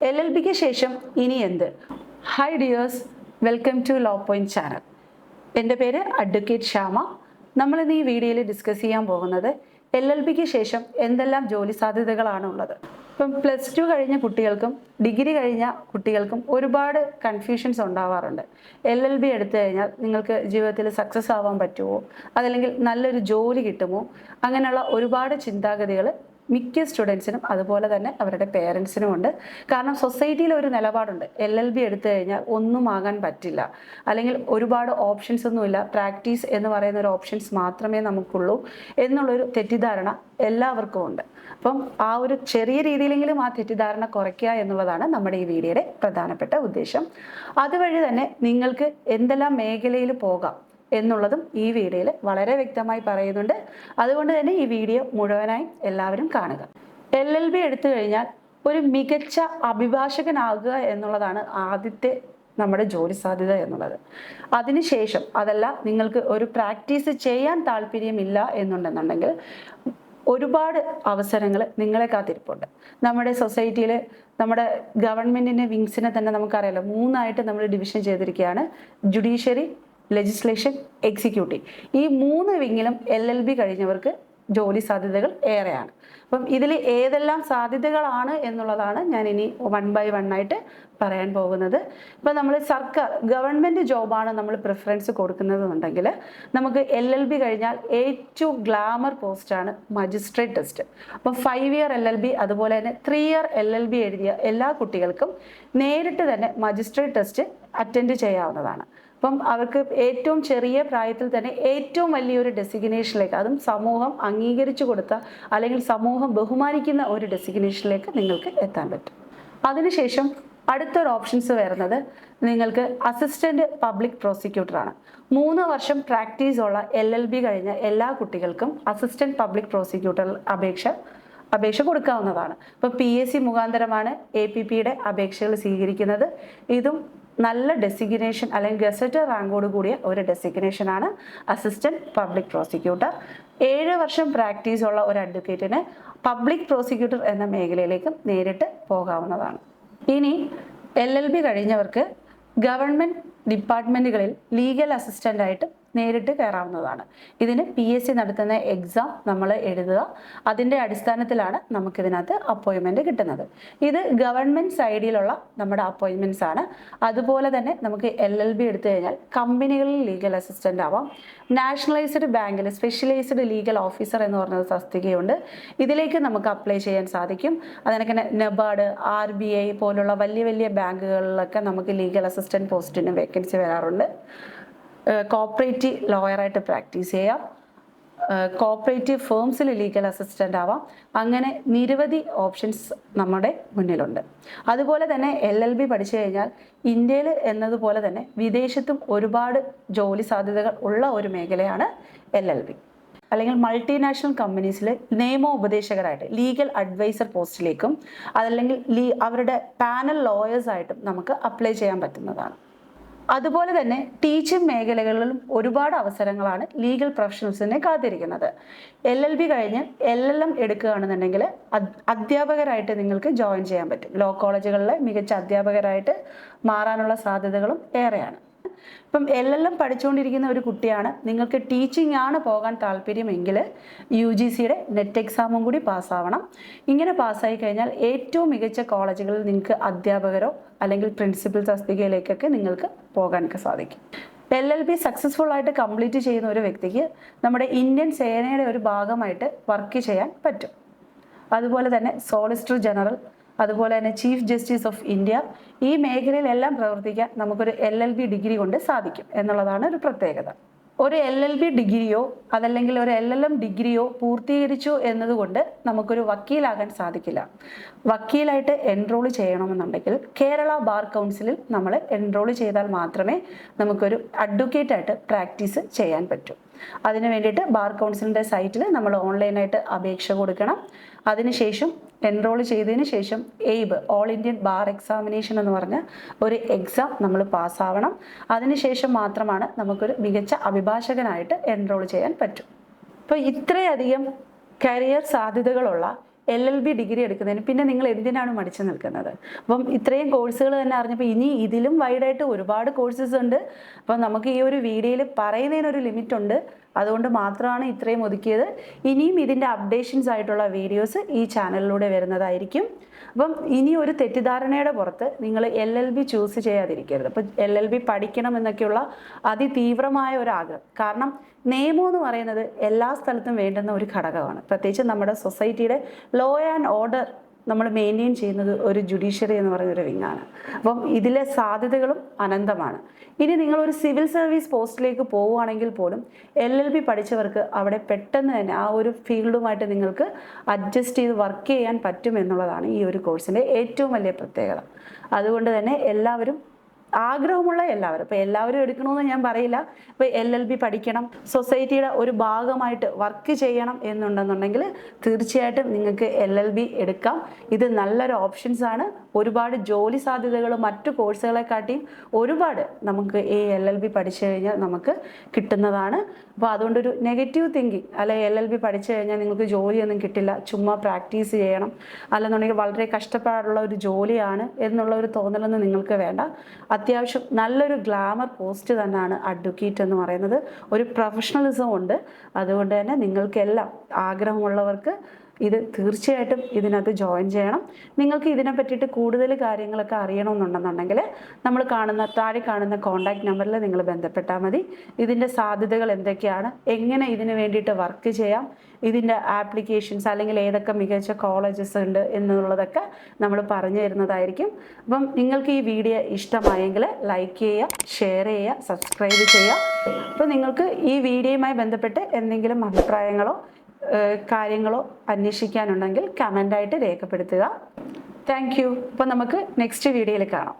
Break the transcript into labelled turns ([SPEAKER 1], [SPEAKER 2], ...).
[SPEAKER 1] LLBക്ക് ശേഷം ഇനി എന്ത്? Hi dears, welcome to Law Point channel. എൻ്റെ പേര് അഡ്വക്കേറ്റ് ശ്യാമ. നമ്മളിന്ന് ഈ വീഡിയോയിൽ ഡിസ്കസ് ചെയ്യാൻ പോകുന്നത് LLBക്ക് ശേഷം എന്തെല്ലാം ജോലി സാധ്യതകളാണ് ഉള്ളത്. ഇപ്പം +2 കഴിഞ്ഞ കുട്ടികൾക്കും ഡിഗ്രി കഴിഞ്ഞ കുട്ടികൾക്കും ഒരുപാട് കൺഫ്യൂഷൻസ് ഉണ്ടാവാറുണ്ട്. LLB എടുത്തു കഴിഞ്ഞാൽ നിങ്ങൾക്ക് ജീവിതത്തിൽ സക്സസ് ആവാൻ പറ്റുമോ, അതല്ലെങ്കിൽ നല്ലൊരു ജോലി കിട്ടുമോ, അങ്ങനെയുള്ള ഒരുപാട് ചിന്താഗതികൾ മിക്ക സ്റ്റുഡൻസിനും അതുപോലെ തന്നെ അവരുടെ പേരൻസിനും ഉണ്ട്. കാരണം സൊസൈറ്റിയിൽ ഒരു നിലപാടുണ്ട്, LLB എടുത്തു കഴിഞ്ഞാൽ ഒന്നും ആകാൻ പറ്റില്ല, അല്ലെങ്കിൽ ഒരുപാട് ഓപ്ഷൻസ് ഒന്നുമില്ല, പ്രാക്ടീസ് എന്ന് പറയുന്ന ഒരു ഓപ്ഷൻസ് മാത്രമേ നമുക്കുള്ളൂ എന്നുള്ളൊരു തെറ്റിദ്ധാരണ എല്ലാവർക്കും ഉണ്ട്. അപ്പം ആ ഒരു ചെറിയ രീതിയിലെങ്കിലും ആ തെറ്റിദ്ധാരണ കുറയ്ക്കുക എന്നുള്ളതാണ് നമ്മുടെ ഈ വീഡിയോയുടെ പ്രധാനപ്പെട്ട ഉദ്ദേശം. അതുവഴി തന്നെ നിങ്ങൾക്ക് എന്തെല്ലാം മേഖലയിൽ പോകാം എന്നുള്ളതും ഈ വീഡിയോയിൽ വളരെ വ്യക്തമായി പറയുന്നുണ്ട്. അതുകൊണ്ട് തന്നെ ഈ വീഡിയോ മുഴുവനായി എല്ലാവരും കാണുക. LLB എടുത്തു കഴിഞ്ഞാൽ ഒരു മികച്ച അഭിഭാഷകനാകുക എന്നുള്ളതാണ് ആദ്യത്തെ നമ്മുടെ ജോലി സാധ്യത എന്നുള്ളത്. അതിനുശേഷം അതല്ല, നിങ്ങൾക്ക് ഒരു പ്രാക്ടീസ് ചെയ്യാൻ താല്പര്യമില്ല എന്നുണ്ടെന്നുണ്ടെങ്കിൽ ഒരുപാട് അവസരങ്ങൾ നിങ്ങളെ കാത്തിരിപ്പുണ്ട്. നമ്മുടെ സൊസൈറ്റിയിൽ നമ്മുടെ ഗവൺമെൻറ്റിൻ്റെ വിങ്സിനെ തന്നെ നമുക്കറിയാലോ, 3ആയിട്ട് നമ്മൾ ഡിവിഷൻ ചെയ്തിരിക്കുകയാണ്: ജുഡീഷ്യറി, ലെജിസ്ലേഷൻ, എക്സിക്യൂട്ടീവ്. ഈ 3 വിങ്ങിലും LLB കഴിഞ്ഞവർക്ക് ജോലി സാധ്യതകൾ ഏറെയാണ്. അപ്പം ഇതിൽ ഏതെല്ലാം സാധ്യതകളാണ് എന്നുള്ളതാണ് ഞാൻ ഇനി 1 by 1 ആയിട്ട് പറയാൻ പോകുന്നത്. ഇപ്പം നമ്മൾ സർക്കാർ ഗവൺമെൻറ് ജോബാണ് നമ്മൾ പ്രിഫറൻസ് കൊടുക്കുന്നതെന്നുണ്ടെങ്കിൽ നമുക്ക് LLB കഴിഞ്ഞാൽ ഏറ്റവും ഗ്ലാമർ പോസ്റ്റാണ് മജിസ്ട്രേറ്റ് ടെസ്റ്റ്. അപ്പം 5 year LLB അതുപോലെ തന്നെ 3 year LLB എഴുതിയ എല്ലാ കുട്ടികൾക്കും നേരിട്ട് തന്നെ മജിസ്ട്രേറ്റ് ടെസ്റ്റ് അറ്റൻഡ് ചെയ്യാവുന്നതാണ്. അപ്പം അവർക്ക് ഏറ്റവും ചെറിയ പ്രായത്തിൽ തന്നെ ഏറ്റവും വലിയൊരു ഡെസിഗ്നേഷനിലേക്ക്, അതും സമൂഹം അംഗീകരിച്ചു കൊടുത്ത അല്ലെങ്കിൽ സമൂഹം ബഹുമാനിക്കുന്ന ഒരു ഡെസിഗ്നേഷനിലേക്ക് നിങ്ങൾക്ക് എത്താൻ പറ്റും. അതിനുശേഷം അടുത്തൊരു ഓപ്ഷൻസ് വരുന്നത് നിങ്ങൾക്ക് അസിസ്റ്റന്റ് പബ്ലിക് പ്രോസിക്യൂട്ടറാണ്. 3 വർഷം പ്രാക്ടീസ് ഉള്ള LLB കഴിഞ്ഞ എല്ലാ കുട്ടികൾക്കും അസിസ്റ്റന്റ് പബ്ലിക് പ്രോസിക്യൂട്ടർ അപേക്ഷ കൊടുക്കാവുന്നതാണ്. ഇപ്പോൾ PSC മുഖാന്തരമാണ് APPയുടെ അപേക്ഷകൾ സ്വീകരിക്കുന്നത്. ഇതും നല്ല ഡെസിഗ്നേഷൻ അല്ലെങ്കിൽ ഗസറ്റഡ് റാങ്കോട് കൂടിയ ഒരു ഡെസിഗ്നേഷനാണ് അസിസ്റ്റന്റ് പബ്ലിക് പ്രോസിക്യൂട്ടർ. 7 വർഷം പ്രാക്ടീസ് ഉള്ള ഒരു അഡ്വക്കേറ്റിന് പബ്ലിക് പ്രോസിക്യൂട്ടർ എന്ന മേഖലയിലേക്ക് നേരിട്ട് പോകാവുന്നതാണ്. ഇനി LLB കഴിഞ്ഞവർക്ക് ഗവൺമെൻറ് ഡിപ്പാർട്ട്മെൻറ്റുകളിൽ ലീഗൽ അസിസ്റ്റൻ്റായിട്ട് നേരിട്ട് കയറാവുന്നതാണ്. ഇതിന് PSC നടത്തുന്ന എക്സാം നമ്മൾ എഴുതുക. അതിൻ്റെ അടിസ്ഥാനത്തിലാണ് നമുക്കിതിനകത്ത് അപ്പോയിൻമെൻറ്റ് കിട്ടുന്നത്. ഇത് ഗവൺമെൻറ് സൈഡിലുള്ള നമ്മുടെ അപ്പോയിൻമെൻറ്റ്സ് ആണ്. അതുപോലെ തന്നെ നമുക്ക് LLB എടുത്തു കഴിഞ്ഞാൽ കമ്പനികളിൽ ലീഗൽ അസിസ്റ്റൻ്റ് ആവാം. നാഷണലൈസ്ഡ് ബാങ്കിൽ സ്പെഷ്യലൈസ്ഡ് ലീഗൽ ഓഫീസർ എന്ന് പറഞ്ഞ തസ്തികയുണ്ട്. ഇതിലേക്ക് നമുക്ക് അപ്ലൈ ചെയ്യാൻ സാധിക്കും. അതിനൊക്കെ NABARD, RBI പോലുള്ള വലിയ വലിയ ബാങ്കുകളിലൊക്കെ നമുക്ക് ലീഗൽ അസിസ്റ്റൻറ്റ് പോസ്റ്റിന് വേക്കൻസി വരാറുണ്ട്. കോപ്പറേറ്റീവ് ലോയറായിട്ട് പ്രാക്ടീസ് ചെയ്യാം. കോപ്പറേറ്റീവ് ഫേംസിൽ ലീഗൽ അസിസ്റ്റൻ്റ് ആവാം. അങ്ങനെ നിരവധി ഓപ്ഷൻസ് നമ്മുടെ മുന്നിലുണ്ട്. അതുപോലെ തന്നെ LLB പഠിച്ചു കഴിഞ്ഞാൽ ഇന്ത്യയിൽ എന്നതുപോലെ തന്നെ വിദേശത്തും ഒരുപാട് ജോലി സാധ്യതകൾ ഉള്ള ഒരു മേഖലയാണ് LLB. അല്ലെങ്കിൽ മൾട്ടിനാഷണൽ കമ്പനീസിൽ നിയമോപദേശകരായിട്ട് ലീഗൽ അഡ്വൈസർ പോസ്റ്റിലേക്കും അതല്ലെങ്കിൽ അവരുടെ പാനൽ ലോയേഴ്സായിട്ടും നമുക്ക് അപ്ലൈ ചെയ്യാൻ പറ്റുന്നതാണ്. അതുപോലെ തന്നെ ടീച്ചിങ് മേഖലകളിലും ഒരുപാട് അവസരങ്ങളാണ് ലീഗൽ പ്രൊഫഷണൽസിനെ കാത്തിരിക്കുന്നത്. LLB കഴിഞ്ഞ് LLM എടുക്കുകയാണെന്നുണ്ടെങ്കിൽ അധ്യാപകരായിട്ട് നിങ്ങൾക്ക് ജോയിൻ ചെയ്യാൻ പറ്റും. ലോ കോളേജുകളിലെ മികച്ച അധ്യാപകരായിട്ട് മാറാനുള്ള സാധ്യതകളും ഏറെയാണ്. ഇപ്പം LLM പഠിച്ചുകൊണ്ടിരിക്കുന്ന ഒരു കുട്ടിയാണ്, നിങ്ങൾക്ക് ടീച്ചിങ് ആണ് പോകാൻ താല്പര്യമെങ്കിൽ UGCയുടെ നെറ്റ് എക്സാമും കൂടി പാസ്സാവണം. ഇങ്ങനെ പാസ്സായി കഴിഞ്ഞാൽ ഏറ്റവും മികച്ച കോളേജുകളിൽ നിങ്ങൾക്ക് അധ്യാപകരോ അല്ലെങ്കിൽ പ്രിൻസിപ്പൽ തസ്തികയിലേക്കൊക്കെ നിങ്ങൾക്ക് പോകാനൊക്കെ സാധിക്കും. LLB സക്സസ്ഫുൾ ആയിട്ട് കംപ്ലീറ്റ് ചെയ്യുന്ന ഒരു വ്യക്തിക്ക് നമ്മുടെ ഇന്ത്യൻ സേനയുടെ ഒരു ഭാഗമായിട്ട് വർക്ക് ചെയ്യാൻ പറ്റും. അതുപോലെ തന്നെ സോളിസിറ്റർ ജനറൽ, അതുപോലെ തന്നെ ചീഫ് ജസ്റ്റിസ് ഓഫ് ഇന്ത്യ, ഈ മേഖലയിലെല്ലാം പ്രവർത്തിക്കാൻ നമുക്കൊരു LLB ഡിഗ്രി കൊണ്ട് സാധിക്കും എന്നുള്ളതാണ് ഒരു പ്രത്യേകത. ഒരു LLB ഡിഗ്രിയോ അതല്ലെങ്കിൽ ഒരു LLM ഡിഗ്രിയോ പൂർത്തീകരിച്ചു എന്നതുകൊണ്ട് നമുക്കൊരു വക്കീലാകാൻ സാധിക്കില്ല. വക്കീലായിട്ട് എൻറോൾ ചെയ്യണമെന്നുണ്ടെങ്കിൽ കേരള ബാർ കൗൺസിലിൽ നമ്മൾ എൻറോൾ ചെയ്താൽ മാത്രമേ നമുക്കൊരു അഡ്വക്കേറ്റായിട്ട് പ്രാക്ടീസ് ചെയ്യാൻ പറ്റൂ. അതിന് വേണ്ടിയിട്ട് ബാർ കൗൺസിലിൻ്റെ സൈറ്റിൽ നമ്മൾ ഓൺലൈനായിട്ട് അപേക്ഷ കൊടുക്കണം. അതിനുശേഷം എൻറോൾ ചെയ്തതിന് ശേഷം AIB, all Indian bar examination എന്ന് പറഞ്ഞ ഒരു എക്സാം നമ്മൾ പാസ്സാവണം. അതിനുശേഷം മാത്രമാണ് നമുക്കൊരു മികച്ച അഭിഭാഷകനായിട്ട് എൻറോൾ ചെയ്യാൻ പറ്റും. അപ്പോൾ ഇത്രയധികം കരിയർ സാധ്യതകളുള്ള LLB ഡിഗ്രി എടുക്കുന്നതിന് പിന്നെ നിങ്ങൾ എന്തിനാണ് മടിച്ചു നിൽക്കുന്നത്? അപ്പം ഇത്രയും കോഴ്സുകൾ തന്നെ അറിഞ്ഞപ്പോൾ ഇനി ഇതിലും വൈഡായിട്ട് ഒരുപാട് കോഴ്സസ് ഉണ്ട്. അപ്പം നമുക്ക് ഈ ഒരു വീഡിയോയിൽ പറയുന്നതിനൊരു ലിമിറ്റ് ഉണ്ട്, അതുകൊണ്ട് മാത്രമാണ് ഇത്രയും ഒതുക്കിയത്. ഇനിയും ഇതിൻ്റെ അപ്ഡേഷൻസ് ആയിട്ടുള്ള വീഡിയോസ് ഈ ചാനലിലൂടെ വരുന്നതായിരിക്കും. അപ്പം ഇനി ഒരു തെറ്റിദ്ധാരണയുടെ പുറത്ത് നിങ്ങൾ LLB ചൂസ് ചെയ്യാതിരിക്കരുത്. അപ്പം LLB പഠിക്കണം എന്നൊക്കെയുള്ള അതിതീവ്രമായ ഒരു ആഗ്രഹം. കാരണം നിയമം എന്ന് പറയുന്നത് എല്ലാ സ്ഥലത്തും വേണ്ടുന്ന ഒരു ഘടകമാണ്. പ്രത്യേകിച്ച് നമ്മുടെ സൊസൈറ്റിയുടെ ലോ ആൻഡ് ഓർഡർ നമ്മൾ മെയിൻറ്റെയിൻ ചെയ്യുന്നത് ഒരു ജുഡീഷ്യറി എന്ന് പറയുന്നൊരു വിങ്ങാണ്. അപ്പം ഇതിലെ സാധ്യതകളും അനന്തമാണ്. ഇനി നിങ്ങളൊരു സിവിൽ സർവീസ് പോസ്റ്റിലേക്ക് പോവുകയാണെങ്കിൽ പോലും LLB പഠിച്ചവർക്ക് അവിടെ പെട്ടെന്ന് തന്നെ ആ ഒരു ഫീൽഡുമായിട്ട് നിങ്ങൾക്ക് അഡ്ജസ്റ്റ് ചെയ്ത് വർക്ക് ചെയ്യാൻ പറ്റും എന്നുള്ളതാണ് ഈ ഒരു കോഴ്സിൻ്റെ ഏറ്റവും വലിയ പ്രത്യേകത. അതുകൊണ്ട് തന്നെ എല്ലാവരും, ആഗ്രഹമുള്ള എല്ലാവരും, ഇപ്പോൾ എല്ലാവരും എടുക്കണമെന്ന് ഞാൻ പറയില്ല, ഇപ്പോൾ LLB പഠിക്കണം, സൊസൈറ്റിയുടെ ഒരു ഭാഗമായിട്ട് വർക്ക് ചെയ്യണം എന്നുണ്ടെന്നുണ്ടെങ്കിൽ തീർച്ചയായിട്ടും നിങ്ങൾക്ക് LLB എടുക്കാം. ഇത് നല്ലൊരു ഓപ്ഷൻസാണ്. ഒരുപാട് ജോലി സാധ്യതകൾ മറ്റു കോഴ്സുകളെക്കാട്ടിയും ഒരുപാട് നമുക്ക് ഈ LLB പഠിച്ചു കഴിഞ്ഞാൽ നമുക്ക് കിട്ടുന്നതാണ്. അപ്പോൾ അതുകൊണ്ടൊരു നെഗറ്റീവ് തിങ്കിങ്, അല്ലെ LLB പഠിച്ചു കഴിഞ്ഞാൽ നിങ്ങൾക്ക് ജോലിയൊന്നും കിട്ടില്ല, ചുമ്മാ പ്രാക്ടീസ് ചെയ്യണം, അല്ലെന്നുണ്ടെങ്കിൽ വളരെ കഷ്ടപ്പാടുള്ള ഒരു ജോലിയാണ് എന്നുള്ള ഒരു തോന്നലൊന്നും നിങ്ങൾക്ക് വേണ്ട. അത്യാവശ്യം നല്ലൊരു ഗ്ലാമർ പോസ്റ്റ് തന്നെയാണ് അഡ്വക്കേറ്റ് എന്ന് പറയുന്നത്. ഒരു പ്രൊഫഷണലിസം ഉണ്ട്. അതുകൊണ്ട് തന്നെ നിങ്ങൾക്കെല്ലാം ആഗ്രഹമുള്ളവർക്ക് ഇത് തീർച്ചയായിട്ടും ഇതിനകത്ത് ജോയിൻ ചെയ്യണം. നിങ്ങൾക്ക് ഇതിനെ പറ്റിയിട്ട് കൂടുതൽ കാര്യങ്ങളൊക്കെ അറിയണമെന്നുണ്ടെന്നുണ്ടെങ്കിൽ നമ്മൾ താഴെ കാണുന്ന കോൺടാക്ട് നമ്പറിൽ നിങ്ങൾ ബന്ധപ്പെട്ടാൽ മതി. ഇതിൻ്റെ സാധ്യതകൾ എന്തൊക്കെയാണ്, എങ്ങനെ ഇതിന് വേണ്ടിയിട്ട് വർക്ക് ചെയ്യാം, ഇതിൻ്റെ ആപ്ലിക്കേഷൻസ് അല്ലെങ്കിൽ ഏതൊക്കെ മികച്ച കോളേജസ് ഉണ്ട് എന്നുള്ളതൊക്കെ നമ്മൾ പറഞ്ഞു തരുന്നതായിരിക്കും. അപ്പം നിങ്ങൾക്ക് ഈ വീഡിയോ ഇഷ്ടമായെങ്കിൽ ലൈക്ക് ചെയ്യുക, ഷെയർ ചെയ്യുക, സബ്സ്ക്രൈബ് ചെയ്യുക. അപ്പോൾ നിങ്ങൾക്ക് ഈ വീഡിയോയുമായി ബന്ധപ്പെട്ട് എന്തെങ്കിലും അഭിപ്രായങ്ങളോ കാര്യങ്ങളോ അന്വേഷിക്കാനുണ്ടെങ്കിൽ കമൻ്റായിട്ട് രേഖപ്പെടുത്തുക. Thank you. അപ്പോൾ നമുക്ക് നെക്സ്റ്റ് വീഡിയോയിൽ കാണാം.